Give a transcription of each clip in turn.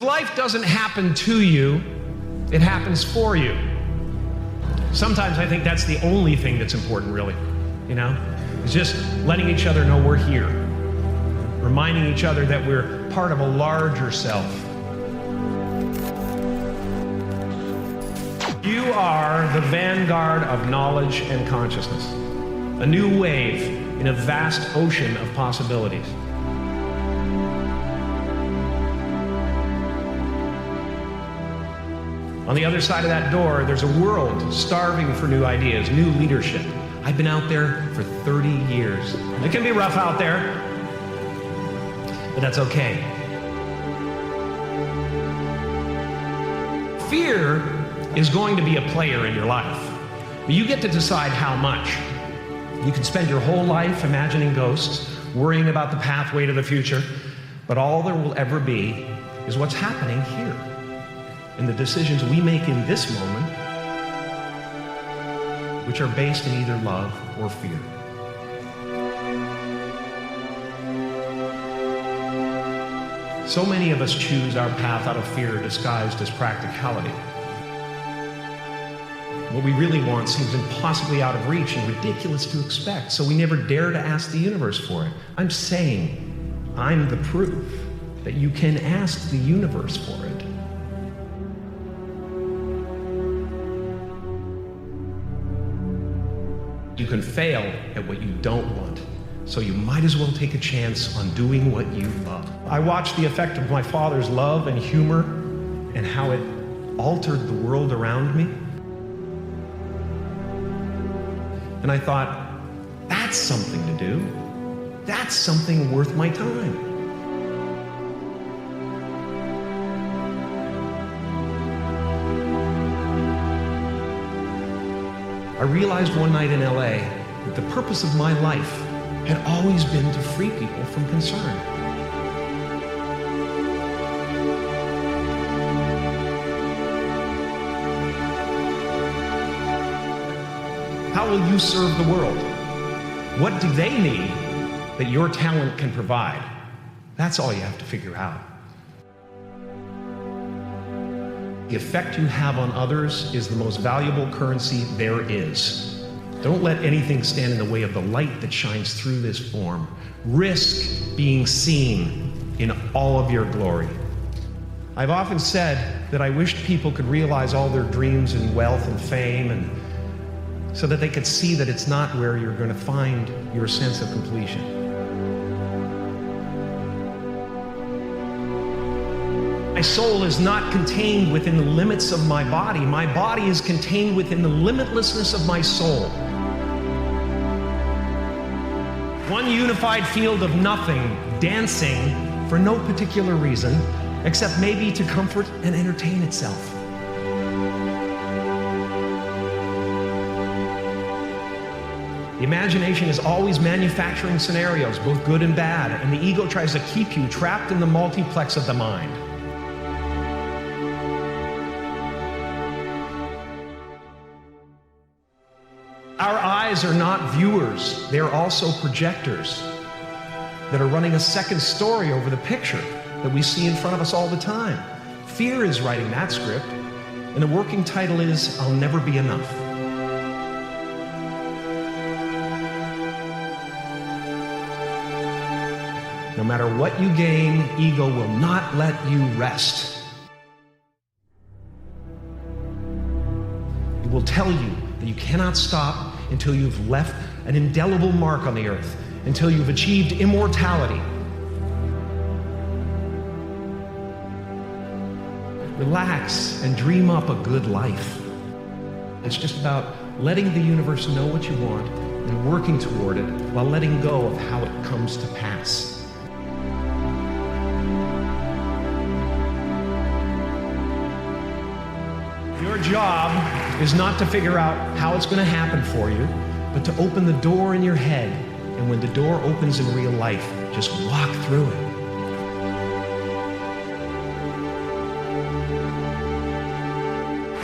Life doesn't happen to you, it happens for you. Sometimes I think that's the only thing that's important, really, It's just letting each other know we're here, reminding each other that we're part of a larger self. You are the vanguard of knowledge and consciousness, a new wave in a vast ocean of possibilities. On the other side of that door, there's a world starving for new ideas, new leadership. I've been out there for 30 years. It can be rough out there, but that's okay. Fear is going to be a player in your life, but you get to decide how much. You can spend your whole life imagining ghosts, worrying about the pathway to the future, but all there will ever be is what's happening here. And the decisions we make in this moment, which are based in either love or fear. So many of us choose our path out of fear disguised as practicality. What we really want seems impossibly out of reach and ridiculous to expect, so we never dare to ask the universe for it. I'm saying I'm the proof that you can ask the universe for it. You can fail at what you don't want, so you might as well take a chance on doing what you love. I watched the effect of my father's love and humor and how it altered the world around me. And I thought, that's something to do. That's something worth my time. I realized one night in LA that the purpose of my life had always been to free people from concern. How will you serve the world? What do they need that your talent can provide? That's all you have to figure out. The effect you have on others is the most valuable currency there is. Don't let anything stand in the way of the light that shines through this form. Risk being seen in all of your glory. I've often said that I wished people could realize all their dreams in wealth and fame, and so that they could see that it's not where you're going to find your sense of completion. My soul is not contained within the limits of my body. My body is contained within the limitlessness of my soul. One unified field of nothing, dancing for no particular reason, except maybe to comfort and entertain itself. The imagination is always manufacturing scenarios, both good and bad, and the ego tries to keep you trapped in the multiplex of the mind. Our eyes are not viewers, they're also projectors that are running a second story over the picture that we see in front of us all the time. Fear is writing that script, and the working title is, I'll Never Be Enough. No matter what you gain, ego will not let you rest. It will tell you that you cannot stop until you've left an indelible mark on the earth, until you've achieved immortality. Relax and dream up a good life. It's just about letting the universe know what you want and working toward it while letting go of how it comes to pass. Your job is not to figure out how it's going to happen for you, but to open the door in your head. And when the door opens in real life, just walk through it.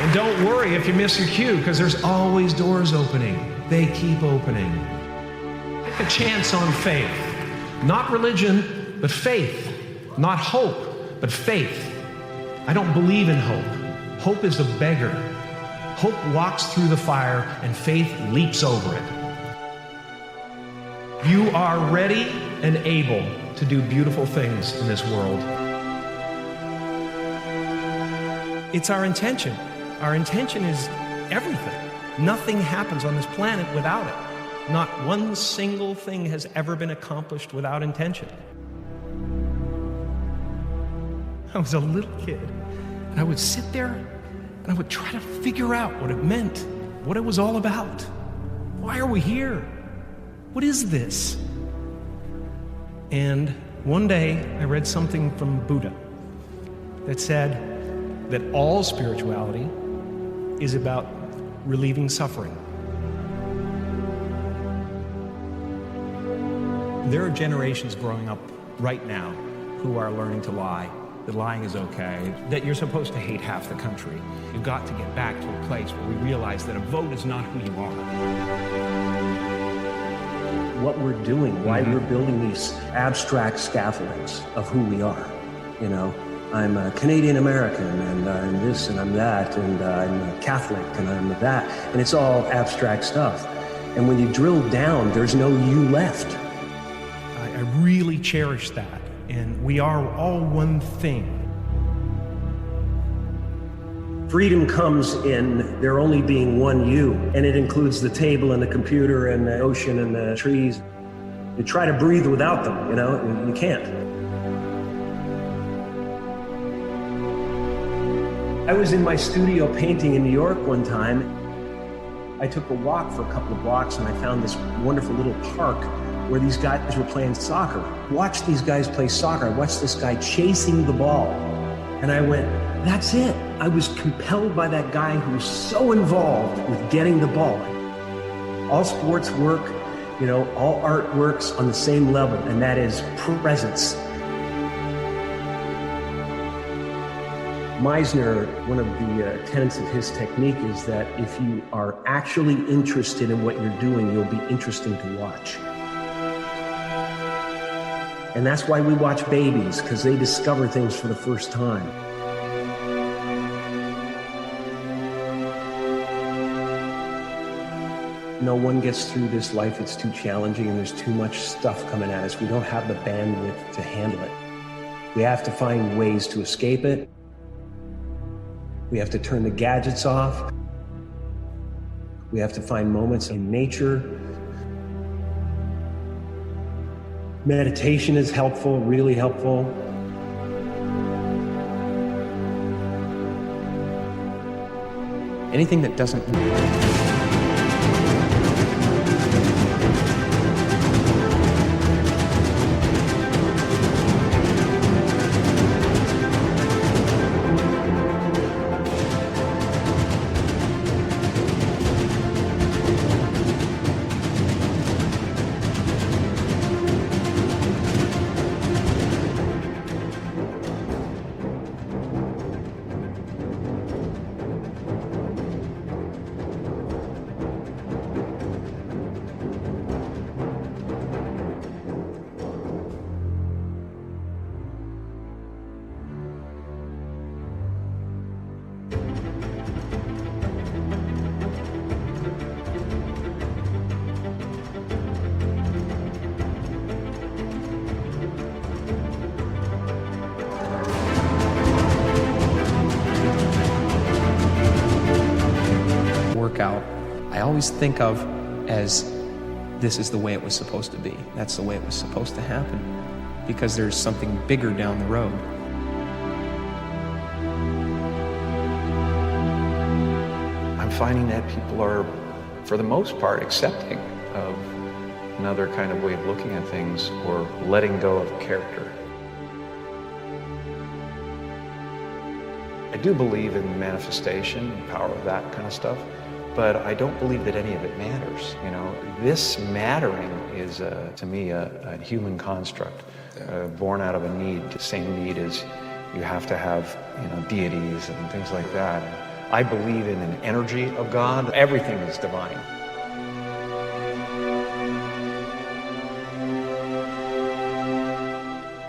And don't worry if you miss your cue, because there's always doors opening. They keep opening. Take a chance on faith. Not religion, but faith. Not hope, but faith. I don't believe in hope. Hope is a beggar. Hope walks through the fire and faith leaps over it. You are ready and able to do beautiful things in this world. It's our intention. Our intention is everything. Nothing happens on this planet without it. Not one single thing has ever been accomplished without intention. I was a little kid, and I would sit there, and I would try to figure out what it meant, what it was all about. Why are we here? What is this? And one day, I read something from Buddha that said that all spirituality is about relieving suffering. There are generations growing up right now who are learning to lie, that lying is okay, that you're supposed to hate half the country. You've got to get back to a place where we realize that a vote is not who you are. What we're doing, why we're building these abstract scaffoldings of who we are. You know, I'm a Canadian American, and I'm this, and I'm that, and I'm a Catholic, and I'm that, and it's all abstract stuff. And when you drill down, there's no you left. I really cherish that, and we are all one thing. Freedom comes in there only being one you, and it includes the table and the computer and the ocean and the trees. You try to breathe without them, you know, you can't. I was in my studio painting in New York one time. I took a walk for a couple of blocks and I found this wonderful little park where these guys were playing soccer. Watched these guys play soccer. I watched this guy chasing the ball. And I went, that's it. I was compelled by that guy who was so involved with getting the ball. All sports work, you know, all art works on the same level, and that is presence. Meisner, one of the tenets of his technique is that if you are actually interested in what you're doing, you'll be interesting to watch. And that's why we watch babies, because they discover things for the first time. No one gets through this life. It's too challenging and there's too much stuff coming at us. We don't have the bandwidth to handle it. We have to find ways to escape it. We have to turn the gadgets off. We have to find moments in nature. Meditation is helpful, really helpful. Anything that doesn't workout, I always think of as this is the way it was supposed to be. That's the way it was supposed to happen, because there's something bigger down the road. I'm finding that people are, for the most part, accepting of another kind of way of looking at things or letting go of character. I do believe in manifestation and power of that kind of stuff, but I don't believe that any of it matters. You know, this mattering is, to me, a human construct, born out of a need, the same need as you have to have, you know, deities and things like that. I believe in an energy of God. Everything is divine.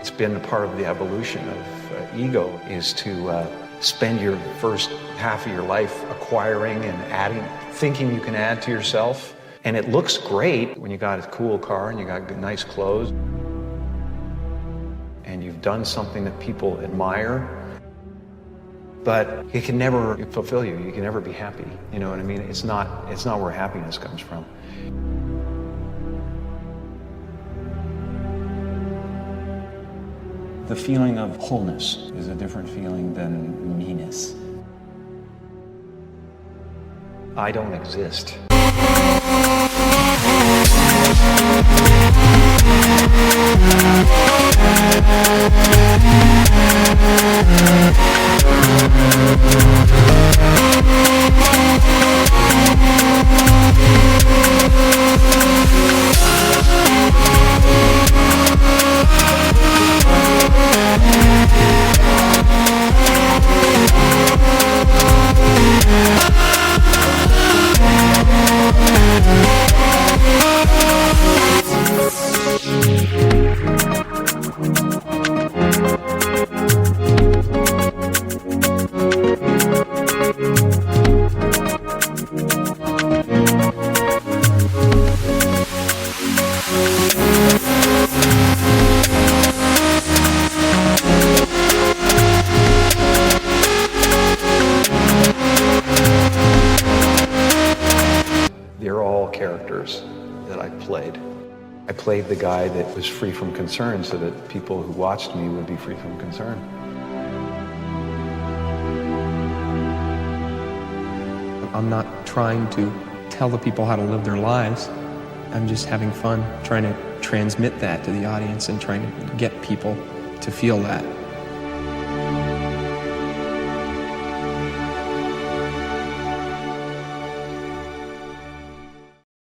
It's been a part of the evolution of ego is to spend your first half of your life acquiring and adding, thinking you can add to yourself. And it looks great when you got a cool car and you got nice clothes and you've done something that people admire, but it can never fulfill you. You can never be happy. You know what I mean? It's not where happiness comes from. The feeling of wholeness is a different feeling than meanness. I don't exist. They're all characters that I played. I played the guy that was free from concern so that people who watched me would be free from concern. I'm not trying to tell the people how to live their lives. I'm just having fun trying to transmit that to the audience and trying to get people to feel that.